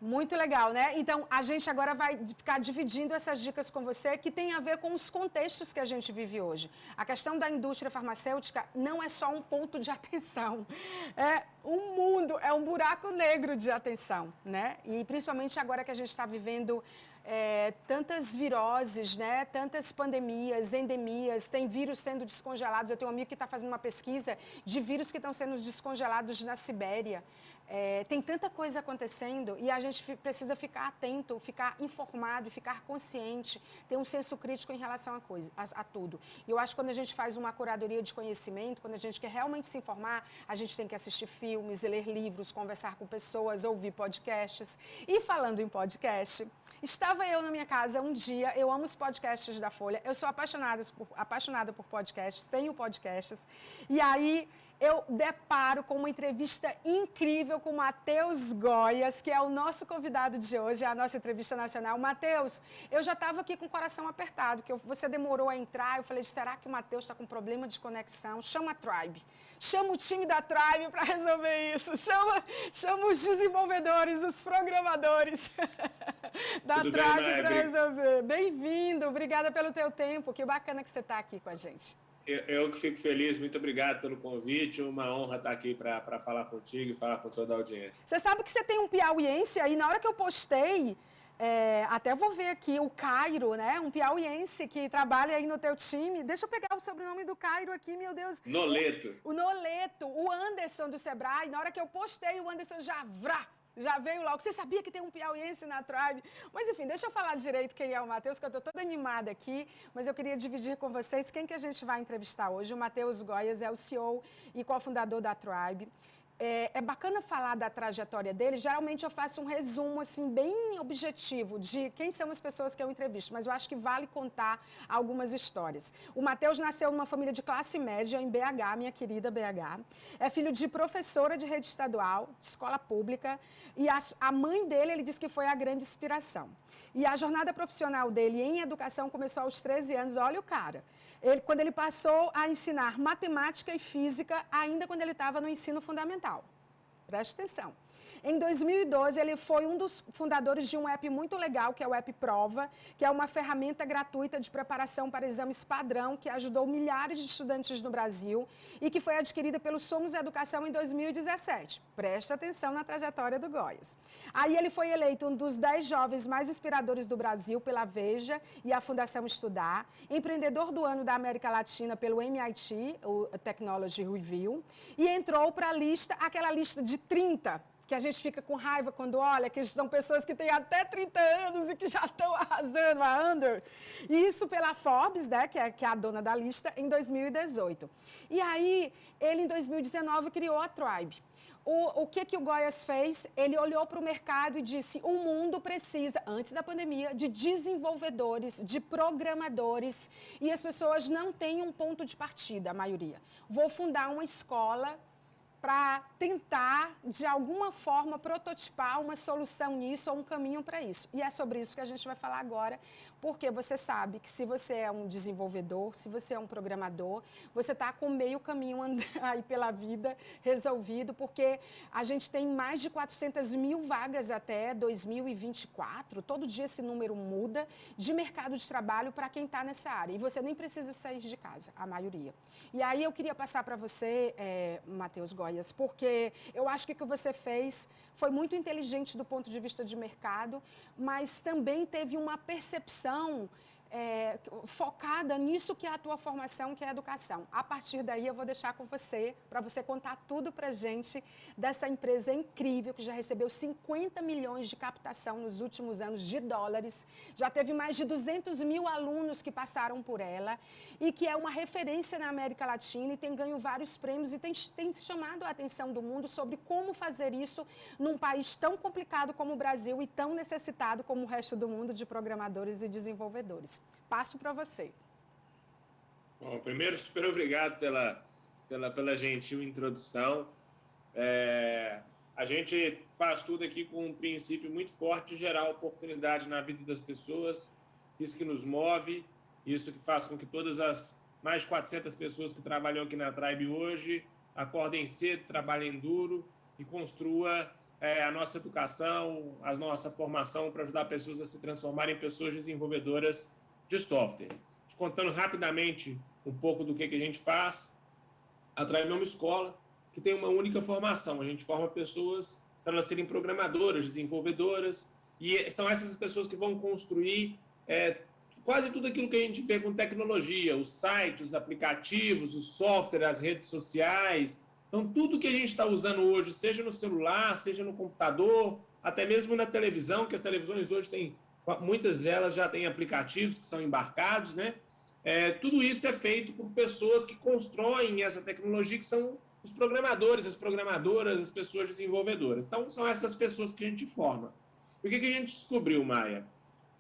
Muito legal, né? Então, a gente agora vai ficar dividindo essas dicas com você que tem a ver com os contextos que a gente vive hoje. A questão da indústria farmacêutica não é só um ponto de atenção. É um mundo, é um buraco negro de atenção, né? E principalmente agora que a gente está vivendo tantas viroses, né? Tantas pandemias, endemias, tem vírus sendo descongelados. Eu tenho um amigo que está fazendo uma pesquisa de vírus que estão sendo descongelados na Sibéria. Tem tanta coisa acontecendo e a gente precisa ficar atento, ficar informado, ficar consciente, ter um senso crítico em relação a tudo. E eu acho que quando a gente faz uma curadoria de conhecimento, quando a gente quer realmente se informar, a gente tem que assistir filmes, ler livros, conversar com pessoas, ouvir podcasts. E falando em podcast, estava eu na minha casa um dia, eu amo os podcasts da Folha, eu sou apaixonada por podcasts, tenho podcasts, e aí eu deparo com uma entrevista incrível com o Matheus Goias, que é o nosso convidado de hoje, é a nossa entrevista nacional. Matheus, eu já estava aqui com o coração apertado, que você demorou a entrar, eu falei, será que o Matheus está com problema de conexão? Chama a Tribe, chama o time da Tribe para resolver isso, chama os desenvolvedores, os programadores da Tudo Tribe bem, para resolver. Bem-vindo, obrigada pelo teu tempo, que bacana que você está aqui com a gente. Eu que fico feliz, muito obrigado pelo convite, uma honra estar aqui para falar contigo e falar com toda a audiência. Você sabe que você tem um piauiense aí, na hora que eu postei, até vou ver aqui, o Cairo, né? Um piauiense que trabalha aí no teu time. Deixa eu pegar o sobrenome do Cairo aqui, meu Deus. Noleto. O Noleto, o Anderson do Sebrae, na hora que eu postei, o Anderson já veio logo. Você sabia que tem um piauiense na Tribe? Mas, enfim, deixa eu falar direito quem é o Matheus, que eu estou toda animada aqui, mas eu queria dividir com vocês quem que a gente vai entrevistar hoje. O Matheus Goias é o CEO e cofundador da Tribe. É bacana falar da trajetória dele. Geralmente eu faço um resumo assim bem objetivo de quem são as pessoas que eu entrevisto, mas eu acho que vale contar algumas histórias. O Matheus nasceu numa família de classe média em BH, minha querida BH. É filho de professora de rede estadual, de escola pública, e a mãe dele, ele disse que foi a grande inspiração. E a jornada profissional dele em educação começou aos 13 anos, olha o cara. Quando ele passou a ensinar matemática e física, ainda quando ele estava no ensino fundamental. Preste atenção. Em 2012, ele foi um dos fundadores de um app muito legal, que é o App Prova, que é uma ferramenta gratuita de preparação para exames padrão, que ajudou milhares de estudantes no Brasil e que foi adquirida pelo Somos Educação em 2017. Presta atenção na trajetória do Goias. Aí ele foi eleito um dos 10 jovens mais inspiradores do Brasil pela Veja e a Fundação Estudar, empreendedor do ano da América Latina pelo MIT, o Technology Review, e entrou para a lista, aquela lista de 30, que a gente fica com raiva quando olha, que são pessoas que têm até 30 anos e que já estão arrasando a Under. E isso pela Forbes, né, que é a dona da lista, em 2018. E aí, ele em 2019 criou a Tribe. O que o Goias fez? Ele olhou para o mercado e disse, o mundo precisa, antes da pandemia, de desenvolvedores, de programadores, e as pessoas não têm um ponto de partida, a maioria. Vou fundar uma escola para tentar, de alguma forma, prototipar uma solução nisso ou um caminho para isso. E é sobre isso que a gente vai falar agora, porque você sabe que se você é um desenvolvedor, se você é um programador, você está com meio caminho aí pela vida resolvido, porque a gente tem mais de 400 mil vagas até 2024, todo dia esse número muda, de mercado de trabalho para quem está nessa área. E você nem precisa sair de casa, a maioria. E aí eu queria passar para você, Matheus Goias, porque eu acho que o que você fez foi muito inteligente do ponto de vista de mercado, mas também teve uma percepção focada nisso que é a tua formação, que é a educação. A partir daí eu vou deixar com você, para você contar tudo para a gente dessa empresa incrível que já recebeu 50 milhões de captação nos últimos anos de dólares, já teve mais de 200 mil alunos que passaram por ela e que é uma referência na América Latina e tem ganho vários prêmios e tem chamado a atenção do mundo sobre como fazer isso num país tão complicado como o Brasil e tão necessitado como o resto do mundo de programadores e desenvolvedores. Passo para você. Bom, primeiro, super obrigado pela gentil introdução. A gente faz tudo aqui com um princípio muito forte de gerar oportunidade na vida das pessoas, isso que nos move, isso que faz com que todas as mais de 400 pessoas que trabalham aqui na Tribe hoje acordem cedo, trabalhem duro e construa a nossa educação, a nossa formação para ajudar pessoas a se transformarem em pessoas desenvolvedoras de software. Contando rapidamente um pouco do que a gente faz, a Tribe é uma escola que tem uma única formação. A gente forma pessoas para elas serem programadoras, desenvolvedoras, e são essas pessoas que vão construir quase tudo aquilo que a gente vê com tecnologia, os sites, os aplicativos, o software, as redes sociais. Então, tudo que a gente está usando hoje, seja no celular, seja no computador, até mesmo na televisão, que as televisões hoje têm, muitas delas já têm aplicativos que são embarcados, né? Tudo isso é feito por pessoas que constroem essa tecnologia, que são os programadores, as programadoras, as pessoas desenvolvedoras. Então, são essas pessoas que a gente forma. O que a gente descobriu, Maia?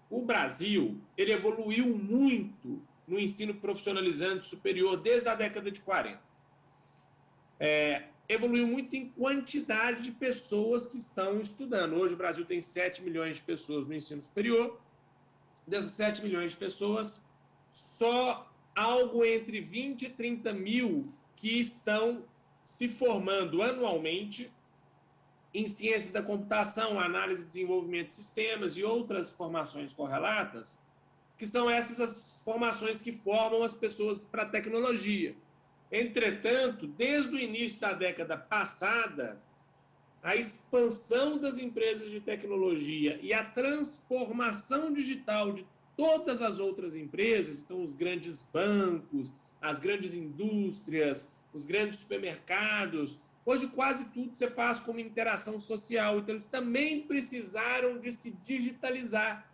O Brasil, ele evoluiu muito no ensino profissionalizante superior desde a década de 40. Evoluiu muito em quantidade de pessoas que estão estudando. Hoje o Brasil tem 7 milhões de pessoas no ensino superior. Dessas 7 milhões de pessoas, só algo entre 20 e 30 mil que estão se formando anualmente em ciências da computação, análise e desenvolvimento de sistemas e outras formações correlatas, que são essas as formações que formam as pessoas para a tecnologia. Entretanto, desde o início da década passada, a expansão das empresas de tecnologia e a transformação digital de todas as outras empresas, então os grandes bancos, as grandes indústrias, os grandes supermercados, hoje quase tudo você faz como interação social, então eles também precisaram de se digitalizar.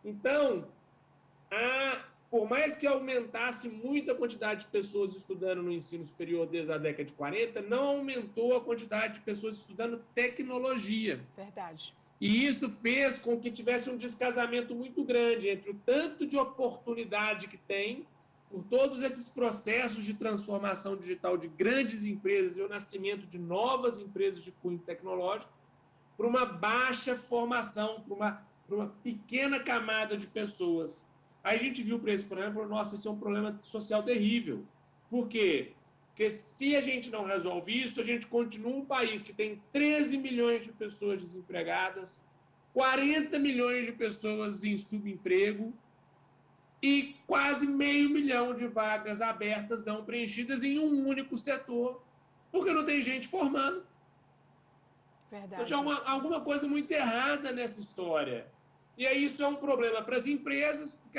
Então, por mais que aumentasse muito a quantidade de pessoas estudando no ensino superior desde a década de 40, não aumentou a quantidade de pessoas estudando tecnologia. Verdade. E isso fez com que tivesse um descasamento muito grande entre o tanto de oportunidade que tem por todos esses processos de transformação digital de grandes empresas e o nascimento de novas empresas de cunho tecnológico, por uma baixa formação, por uma pequena camada de pessoas. Aí a gente viu para esse problema e falou, nossa, esse é um problema social terrível. Por quê? Porque se a gente não resolve isso, a gente continua um país que tem 13 milhões de pessoas desempregadas, 40 milhões de pessoas em subemprego e quase 500 mil de vagas abertas não preenchidas em um único setor, porque não tem gente formando. Verdade. Então, alguma coisa muito errada nessa história. E aí isso é um problema para as empresas, porque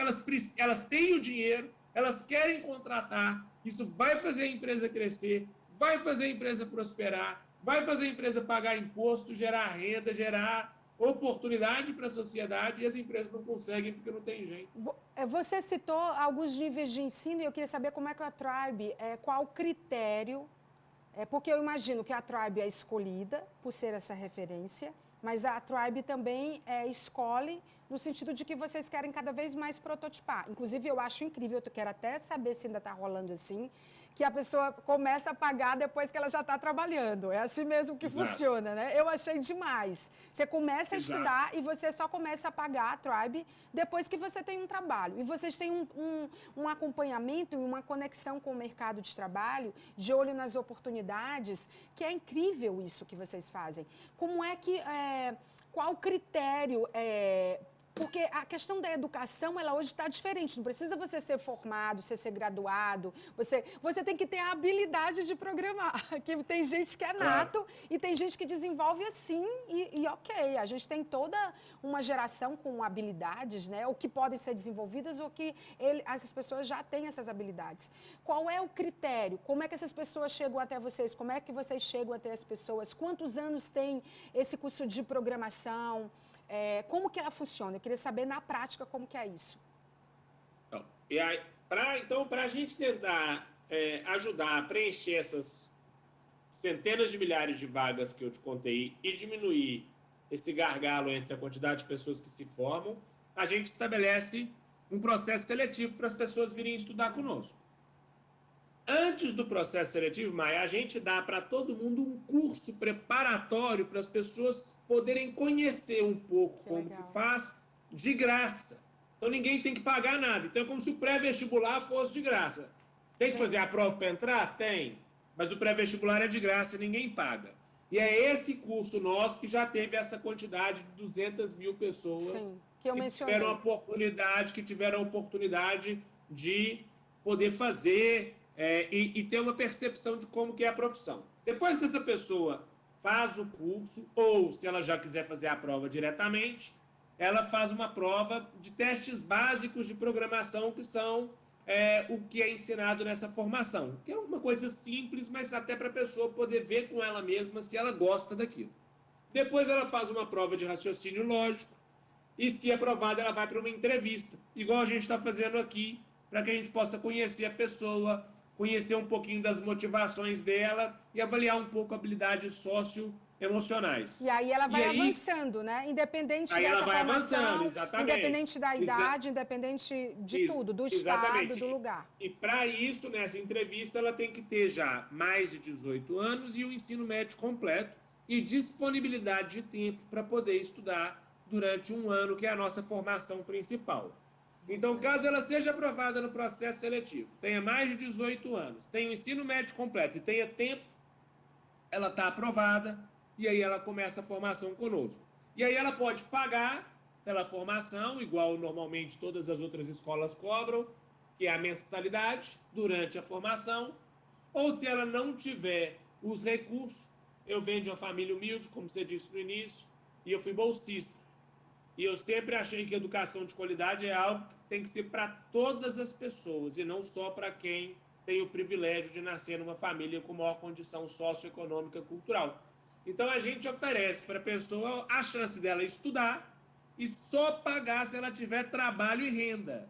elas têm o dinheiro, elas querem contratar, isso vai fazer a empresa crescer, vai fazer a empresa prosperar, vai fazer a empresa pagar imposto, gerar renda, gerar oportunidade para a sociedade, e as empresas não conseguem porque não tem gente. Você citou alguns níveis de ensino e eu queria saber como é que a Tribe, qual o critério, porque eu imagino que a Tribe é escolhida por ser essa referência, mas a Tribe também escolhe no sentido de que vocês querem cada vez mais prototipar. Inclusive, eu acho incrível, eu quero até saber se ainda está rolando assim, que a pessoa começa a pagar depois que ela já está trabalhando. É assim mesmo que funciona, né? Eu achei demais. Você começa a estudar e você só começa a pagar a Tribe depois que você tem um trabalho. E vocês têm um acompanhamento e uma conexão com o mercado de trabalho, de olho nas oportunidades, que é incrível isso que vocês fazem. Como é que... qual o critério... Porque a questão da educação, ela hoje está diferente. Não precisa você ser formado, você ser graduado. Você tem que ter a habilidade de programar. Que tem gente que é nato e tem gente que desenvolve assim e ok. A gente tem toda uma geração com habilidades, né? Ou que podem ser desenvolvidas ou que essas pessoas já têm essas habilidades. Qual é o critério? Como é que essas pessoas chegam até vocês? Como é que vocês chegam até as pessoas? Quantos anos tem esse curso de programação? Como que ela funciona? Eu queria saber na prática como que é isso. Então, para a gente tentar ajudar a preencher essas centenas de milhares de vagas que eu te contei e diminuir esse gargalo entre a quantidade de pessoas que se formam, a gente estabelece um processo seletivo para as pessoas virem estudar conosco. Antes do processo seletivo, Maia, a gente dá para todo mundo um curso preparatório para as pessoas poderem conhecer um pouco como que faz de graça. Então, ninguém tem que pagar nada. Então, é como se o pré-vestibular fosse de graça. Tem que fazer a prova para entrar? Tem. Mas o pré-vestibular é de graça e ninguém paga. E é esse curso nosso que já teve essa quantidade de 200 mil pessoas. Sim, que eu mencionei. Tiveram a oportunidade de poder fazer e ter uma percepção de como que é a profissão. Depois que essa pessoa faz o curso, ou se ela já quiser fazer a prova diretamente, ela faz uma prova de testes básicos de programação, que são o que é ensinado nessa formação. Que é uma coisa simples, mas até para a pessoa poder ver com ela mesma se ela gosta daquilo. Depois ela faz uma prova de raciocínio lógico, e se aprovada, ela vai para uma entrevista, igual a gente está fazendo aqui, para que a gente possa conhecer a pessoa, conhecer um pouquinho das motivações dela e avaliar um pouco habilidades socioemocionais. E aí ela vai avançando, né? Independente dessa formação, independente da idade, independente de tudo, do estado, do lugar. E para isso, nessa entrevista, ela tem que ter já mais de 18 anos e o ensino médio completo e disponibilidade de tempo para poder estudar durante um ano, que é a nossa formação principal. Então, caso ela seja aprovada no processo seletivo, tenha mais de 18 anos, tenha o ensino médio completo e tenha tempo, ela está aprovada e aí ela começa a formação conosco. E aí ela pode pagar pela formação, igual normalmente todas as outras escolas cobram, que é a mensalidade durante a formação, ou se ela não tiver os recursos, eu venho de uma família humilde, como você disse no início, e eu fui bolsista. E eu sempre achei que educação de qualidade é algo que tem que ser para todas as pessoas e não só para quem tem o privilégio de nascer numa família com maior condição socioeconômica e cultural. Então, a gente oferece para a pessoa a chance dela estudar e só pagar se ela tiver trabalho e renda.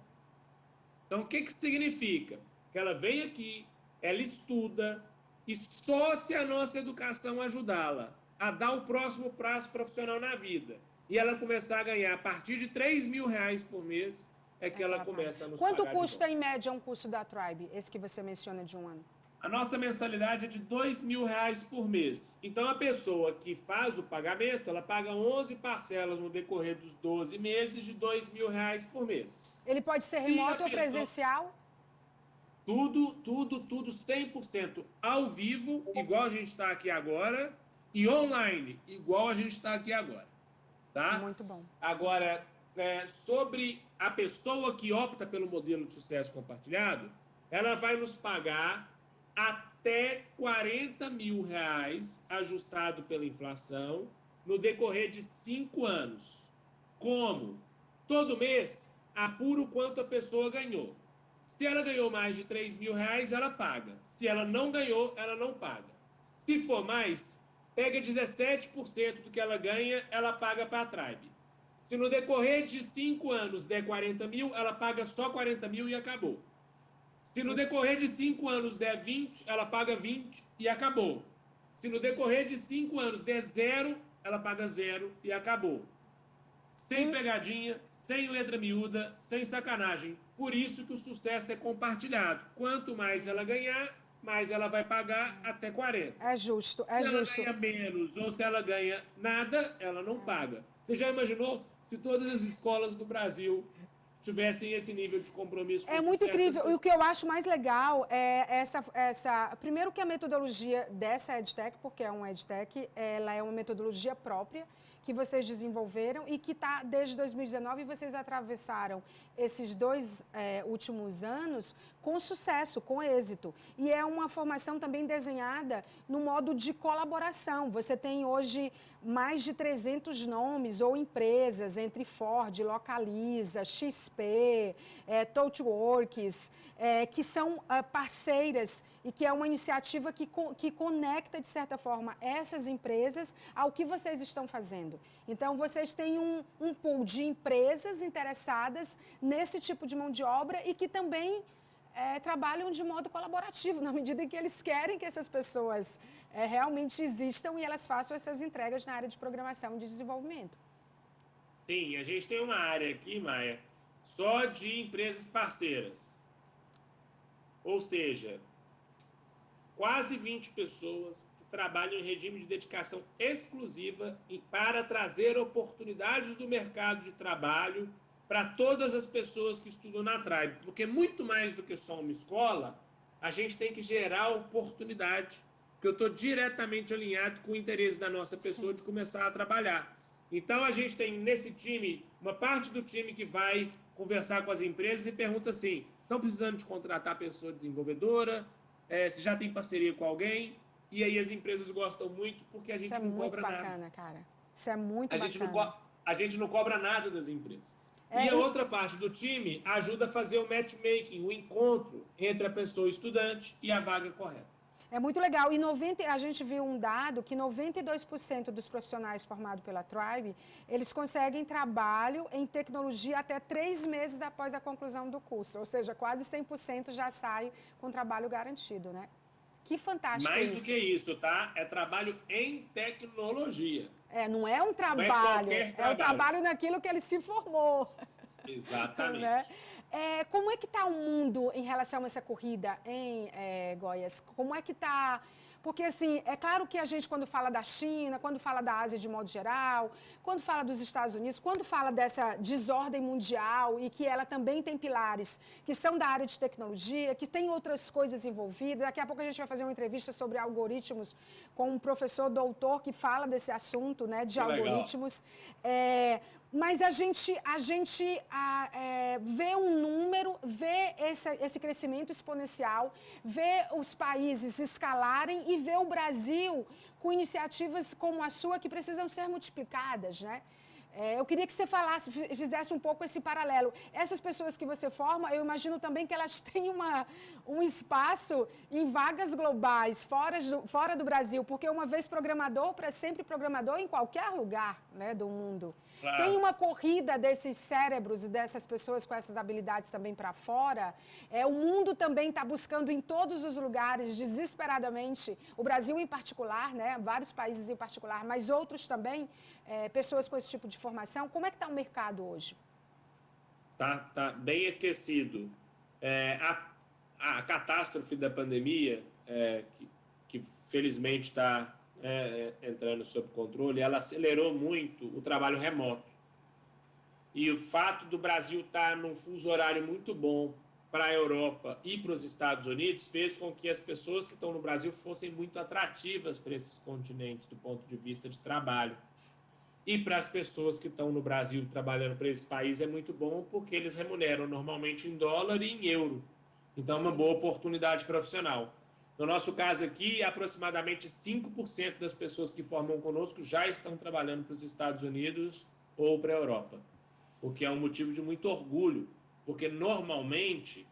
Então, o que significa? Que ela vem aqui, ela estuda e só se a nossa educação ajudá-la a dar o próximo passo profissional na vida e ela começar a ganhar a partir de R$3.000 por mês, é que ela começa a nos pagar. Quanto custa, em média, um curso da Tribe, esse que você menciona de um ano? A nossa mensalidade é de R$2.000 por mês. Então, a pessoa que faz o pagamento, ela paga 11 parcelas no decorrer dos 12 meses de R$2.000 por mês. Ele pode ser remoto ou presencial? Tudo 100% ao vivo, igual a gente está aqui agora, e online, igual a gente está aqui agora. Tá? Muito bom. Agora, sobre a pessoa que opta pelo modelo de sucesso compartilhado, ela vai nos pagar até R$40.000 ajustado pela inflação no decorrer de 5 anos. Como? Todo mês, apura o quanto a pessoa ganhou. Se ela ganhou mais de R$3.000, ela paga. Se ela não ganhou, ela não paga. Se for mais, pega 17% do que ela ganha, ela paga para a Tribe. Se no decorrer de 5 anos der 40 mil, ela paga só 40 mil e acabou. Se no decorrer de 5 anos der 20, ela paga 20 e acabou. Se no decorrer de 5 anos der 0, ela paga 0 e acabou. Sem pegadinha, sem letra miúda, sem sacanagem. Por isso que o sucesso é compartilhado. Quanto mais ela ganhar, mais ela vai pagar até 40. É justo, é justo. Se ela ganha menos ou se ela ganha nada, ela não paga. Você já imaginou se todas as escolas do Brasil tivessem esse nível de compromisso com o sucesso? É muito incrível. E o que eu acho mais legal é primeiro que a metodologia dessa EdTech, porque é uma EdTech, ela é uma metodologia própria que vocês desenvolveram e que está desde 2019 e vocês atravessaram esses 2 últimos anos com sucesso, com êxito. E é uma formação também desenhada no modo de colaboração. Você tem hoje mais de 300 nomes ou empresas, entre Ford, Localiza, XP, ThoughtWorks, que são parceiras e que é uma iniciativa que conecta, de certa forma, essas empresas ao que vocês estão fazendo. Então, vocês têm um pool de empresas interessadas nesse tipo de mão de obra e que também trabalham de modo colaborativo, na medida em que eles querem que essas pessoas realmente existam e elas façam essas entregas na área de programação e de desenvolvimento. Sim, a gente tem uma área aqui, Maia, só de empresas parceiras. Ou seja, quase 20 pessoas que trabalham em regime de dedicação exclusiva para trazer oportunidades do mercado de trabalho para todas as pessoas que estudam na Tribe. Porque muito mais do que só uma escola, a gente tem que gerar oportunidade porque eu estou diretamente alinhado com o interesse da nossa pessoa de começar a trabalhar. Então, a gente tem nesse time, uma parte do time que vai conversar com as empresas e pergunta assim, estão precisando de contratar pessoa desenvolvedora, se já tem parceria com alguém, e aí as empresas gostam muito porque a gente não cobra nada. Isso é muito bacana, cara. Isso é muito bacana. A gente não cobra nada das empresas. E a outra parte do time ajuda a fazer o matchmaking, o encontro entre a pessoa estudante e a vaga correta. É muito legal. E a gente viu um dado que 92% dos profissionais formados pela Tribe, eles conseguem trabalho em tecnologia até 3 meses após a conclusão do curso. Ou seja, quase 100% já sai com trabalho garantido, né? Que fantástico Mais isso. do que isso, tá? É trabalho em tecnologia. Não é um trabalho, é um trabalho naquilo que ele se formou. Exatamente. Né? Como é que está o mundo em relação a essa corrida, hein, Goiás? Como é que está? Porque, assim, é claro que a gente, quando fala da China, quando fala da Ásia de modo geral, quando fala dos Estados Unidos, quando fala dessa desordem mundial e que ela também tem pilares que são da área de tecnologia, que tem outras coisas envolvidas. Daqui a pouco a gente vai fazer uma entrevista sobre algoritmos com um professor doutor que fala desse assunto, né, de algoritmos. Mas a gente vê um número, vê esse crescimento exponencial, vê os países escalarem e vê o Brasil com iniciativas como a sua que precisam ser multiplicadas, né? Eu queria que você fizesse um pouco esse paralelo. Essas pessoas que você forma, eu imagino também que elas têm um espaço em vagas globais, fora do Brasil, porque uma vez programador, para sempre programador em qualquer lugar, né, do mundo. Claro. Tem uma corrida desses cérebros e dessas pessoas com essas habilidades também para fora. O mundo também está buscando em todos os lugares, desesperadamente, o Brasil em particular, né, vários países em particular, mas outros também, pessoas com esse tipo de formação. Como é que está o mercado hoje? Tá bem aquecido. A catástrofe da pandemia, que felizmente está entrando sob controle, ela acelerou muito o trabalho remoto. E o fato do Brasil estar num fuso horário muito bom para a Europa e para os Estados Unidos fez com que as pessoas que estão no Brasil fossem muito atrativas para esses continentes do ponto de vista de trabalho. E para as pessoas que estão no Brasil trabalhando para esse país é muito bom porque eles remuneram normalmente em dólar e em euro. Então, é uma boa oportunidade profissional. No nosso caso aqui, aproximadamente 5% das pessoas que formam conosco já estão trabalhando para os Estados Unidos ou para a Europa, o que é um motivo de muito orgulho, porque normalmente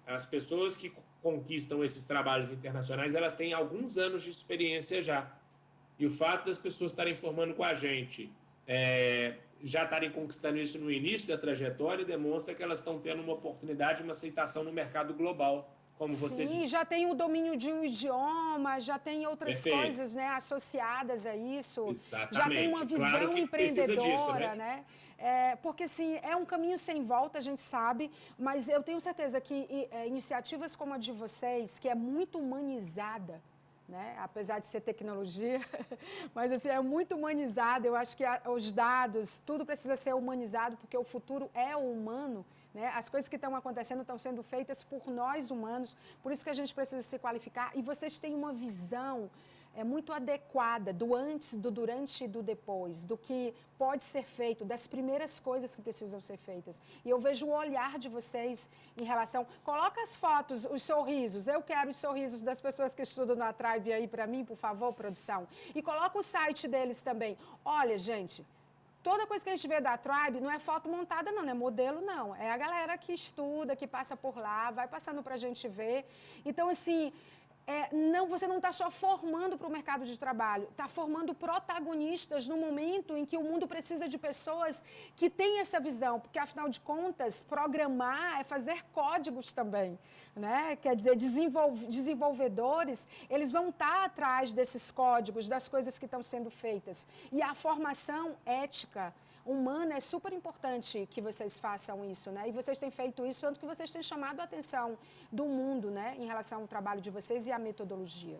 as pessoas que conquistam esses trabalhos internacionais, elas têm alguns anos de experiência já. E o fato das pessoas estarem formando com a gente, já estarem conquistando isso no início da trajetória, demonstra que elas estão tendo uma oportunidade, uma aceitação no mercado global, como você disse. Sim, já tem o domínio de um idioma, já tem outras coisas, né, associadas a isso. Exatamente. Já tem uma visão claro que empreendedora, disso, né? Porque, assim, é um caminho sem volta, a gente sabe, mas eu tenho certeza que iniciativas como a de vocês, que é muito humanizada, né? Apesar de ser tecnologia, mas assim, é muito humanizado. Eu acho que os dados, tudo precisa ser humanizado, porque o futuro é o humano, né? As coisas que estão acontecendo estão sendo feitas por nós humanos, por isso que a gente precisa se qualificar. E vocês têm uma visão muito adequada do antes, do durante e do depois, do que pode ser feito, das primeiras coisas que precisam ser feitas. E eu vejo o olhar de vocês em relação... Coloca as fotos, os sorrisos. Eu quero os sorrisos das pessoas que estudam na Tribe aí para mim, por favor, produção. E coloca o site deles também. Olha, gente... Toda coisa que a gente vê da Tribe não é foto montada, não é modelo, não. É a galera que estuda, que passa por lá, vai passando para a gente ver. Então, assim, você não está só formando para o mercado de trabalho, está formando protagonistas no momento em que o mundo precisa de pessoas que têm essa visão, porque, afinal de contas, programar é fazer códigos também, né? Quer dizer, desenvolvedores, eles vão estar atrás desses códigos, das coisas que estão sendo feitas. E a formação ética humana é super importante que vocês façam isso, né? E vocês têm feito isso, tanto que vocês têm chamado a atenção do mundo, né? Em relação ao trabalho de vocês e à metodologia.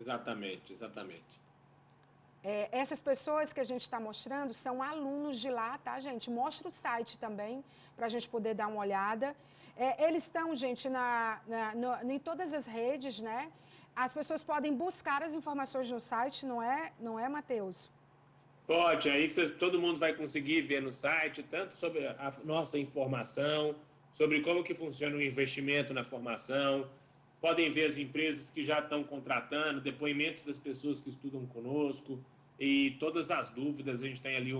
Exatamente. Essas pessoas que a gente está mostrando são alunos de lá, tá, gente? Mostra o site também, para a gente poder dar uma olhada. Eles estão, gente, em todas as redes, né? as pessoas podem buscar as informações no site, não é, Matheus? Pode, aí todo mundo vai conseguir ver no site, tanto sobre a nossa informação, sobre como que funciona o investimento na formação, podem ver as empresas que já estão contratando, depoimentos das pessoas que estudam conosco e todas as dúvidas. A gente tem ali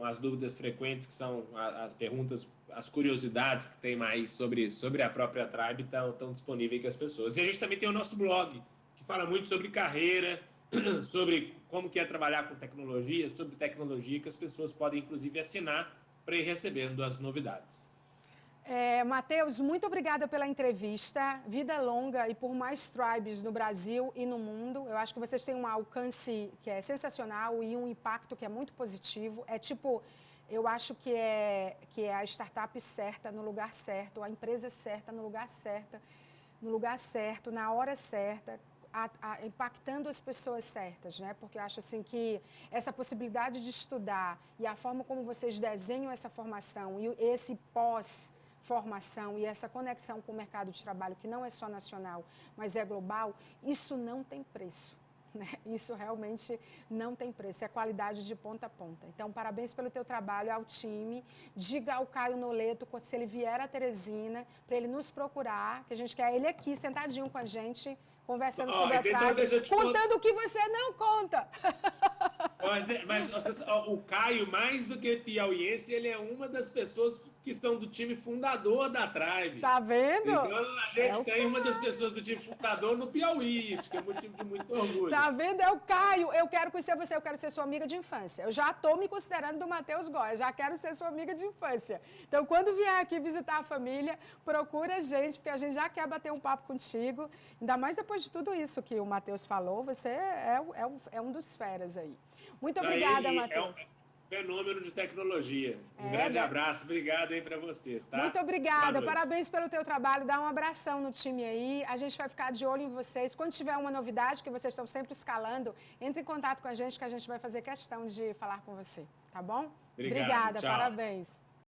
as dúvidas frequentes, que são as perguntas, as curiosidades que tem mais sobre a própria Tribe, estão disponíveis com as pessoas. E a gente também tem o nosso blog, que fala muito sobre carreira, sobre como que é trabalhar com tecnologia, sobre tecnologia, que as pessoas podem, inclusive, assinar para ir recebendo as novidades. Matheus, muito obrigada pela entrevista. Vida longa e por mais tribes no Brasil e no mundo. Eu acho que vocês têm um alcance que é sensacional e um impacto que é muito positivo. Eu acho que é a startup certa no lugar certo, a empresa certa no lugar certo, na hora certa, impactando as pessoas certas, né? Porque eu acho assim que essa possibilidade de estudar e a forma como vocês desenham essa formação e esse pós-formação e essa conexão com o mercado de trabalho, que não é só nacional, mas é global, isso não tem preço. Né? Isso realmente não tem preço, é qualidade de ponta a ponta. Então, parabéns pelo teu trabalho ao time. Diga ao Caio Noleto, se ele vier a Teresina, para ele nos procurar, que a gente quer ele aqui, sentadinho com a gente, conversando sobre a Tribe, contando o que você não conta. Mas o Caio, mais do que piauiense, ele é uma das pessoas que são do time fundador da Tribe. Tá vendo? Então a gente tem uma das pessoas do time fundador no Piauí, isso que é motivo de muito orgulho. Tá vendo? É o Caio. Eu quero conhecer você, eu quero ser sua amiga de infância. Eu já estou me considerando do Matheus Góes, já quero ser sua amiga de infância. Então, quando vier aqui visitar a família, procura a gente, porque a gente já quer bater um papo contigo. Ainda mais depois de tudo isso que o Matheus falou, você é um dos feras aí. Muito obrigada, Matheus. É um fenômeno de tecnologia. Um grande abraço, obrigado aí para vocês, tá? Muito obrigada, parabéns pelo teu trabalho, dá um abração no time aí, a gente vai ficar de olho em vocês. Quando tiver uma novidade, que vocês estão sempre escalando, entre em contato com a gente, que a gente vai fazer questão de falar com você, tá bom? Obrigado, obrigada, tchau. Parabéns.